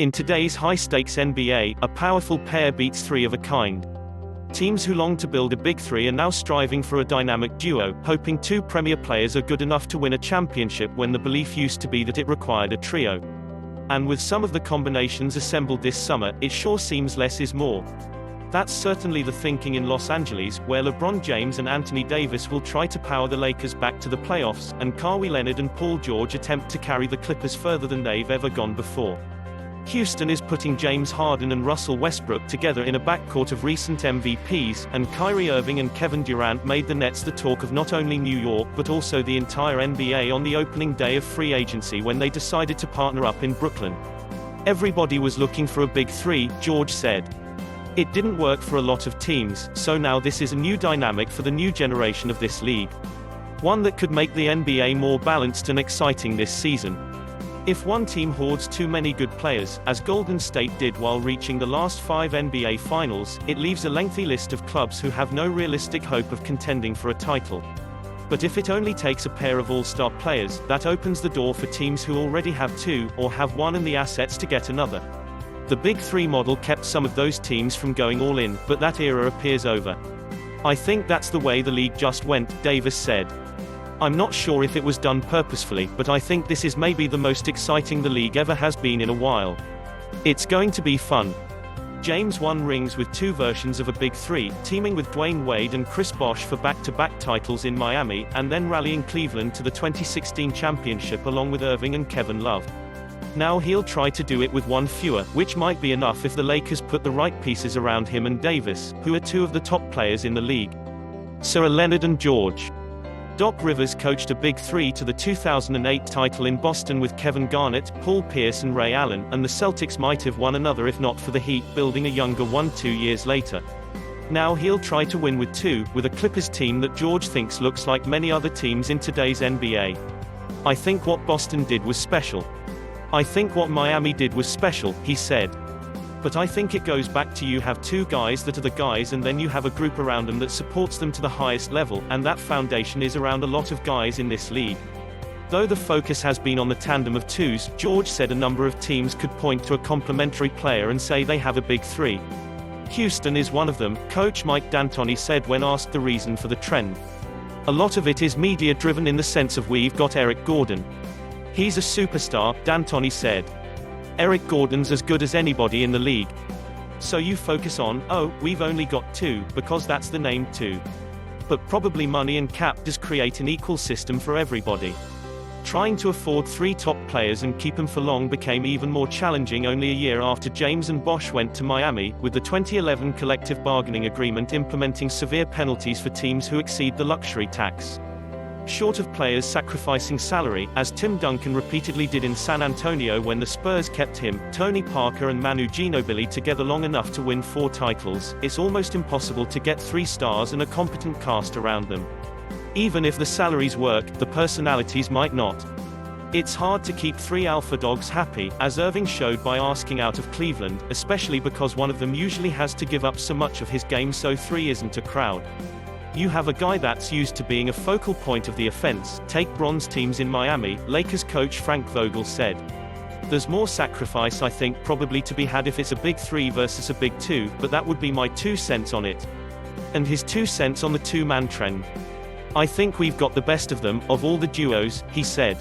In today's high-stakes NBA, a powerful pair beats three of a kind. Teams who long to build a big three are now striving for a dynamic duo, hoping two premier players are good enough to win a championship when the belief used to be that it required a trio. And with some of the combinations assembled this summer, it sure seems less is more. That's certainly the thinking in Los Angeles, where LeBron James and Anthony Davis will try to power the Lakers back to the playoffs, and Kawhi Leonard and Paul George attempt to carry the Clippers further than they've ever gone before. Houston is putting James Harden and Russell Westbrook together in a backcourt of recent MVPs, and Kyrie Irving and Kevin Durant made the Nets the talk of not only New York but also the entire NBA on the opening day of free agency when they decided to partner up in Brooklyn. "Everybody was looking for a big three," George said. "It didn't work for a lot of teams, so now this is a new dynamic for the new generation of this league. One that could make the NBA more balanced and exciting this season. If one team hoards too many good players, as Golden State did while reaching the last 5 NBA Finals, it leaves a lengthy list of clubs who have no realistic hope of contending for a title. But if it only takes a pair of all-star players, that opens the door for teams who already have two, or have one and the assets to get another. The Big Three model kept some of those teams from going all in, but that era appears over. I think that's the way the league just went," Davis said. "I'm not sure if it was done purposefully, but I think this is maybe the most exciting the league ever has been in a while. It's going to be fun." James won rings with two versions of a Big Three, teaming with Dwayne Wade and Chris Bosh for back-to-back titles in Miami, and then rallying Cleveland to the 2016 championship along with Irving and Kevin Love. Now he'll try to do it with one fewer, which might be enough if the Lakers put the right pieces around him and Davis, who are two of the top players in the league. So are Leonard and George. Doc Rivers coached a Big Three to the 2008 title in Boston with Kevin Garnett, Paul Pierce and Ray Allen, and the Celtics might have won another if not for the Heat building a younger one 2 years later. Now he'll try to win with two, with a Clippers team that George thinks looks like many other teams in today's NBA. "I think what Boston did was special. I think what Miami did was special," he said. "But I think it goes back to you have two guys that are the guys and then you have a group around them that supports them to the highest level, and that foundation is around a lot of guys in this league. Though the focus has been on the tandem of twos," George said, "a number of teams could point to a complementary player and say they have a big three. Houston is one of them," Coach Mike D'Antoni said when asked the reason for the trend. "A lot of it is media-driven in the sense of we've got Eric Gordon. He's a superstar," D'Antoni said. "Eric Gordon's as good as anybody in the league. So you focus on, oh, we've only got two, because that's the name two. But probably money and cap does create an equal system for everybody. Trying to afford three top players and keep them for long became even more challenging only a year after James and Bosh went to Miami, with the 2011 collective bargaining agreement implementing severe penalties for teams who exceed the luxury tax. Short of players sacrificing salary, as Tim Duncan repeatedly did in San Antonio when the Spurs kept him, Tony Parker and Manu Ginobili together long enough to win 4 titles, it's almost impossible to get 3 stars and a competent cast around them. Even if the salaries work, the personalities might not. It's hard to keep 3 alpha dogs happy, as Irving showed by asking out of Cleveland, especially because one of them usually has to give up so much of his game so 3 isn't a crowd. You have a guy that's used to being a focal point of the offense, take bronze teams in Miami," Lakers coach Frank Vogel said. "There's more sacrifice I think probably to be had if it's a Big Three versus a Big Two, but that would be my 2 cents on it." And his 2 cents on the two-man trend. "I think we've got the best of them, of all the duos," he said.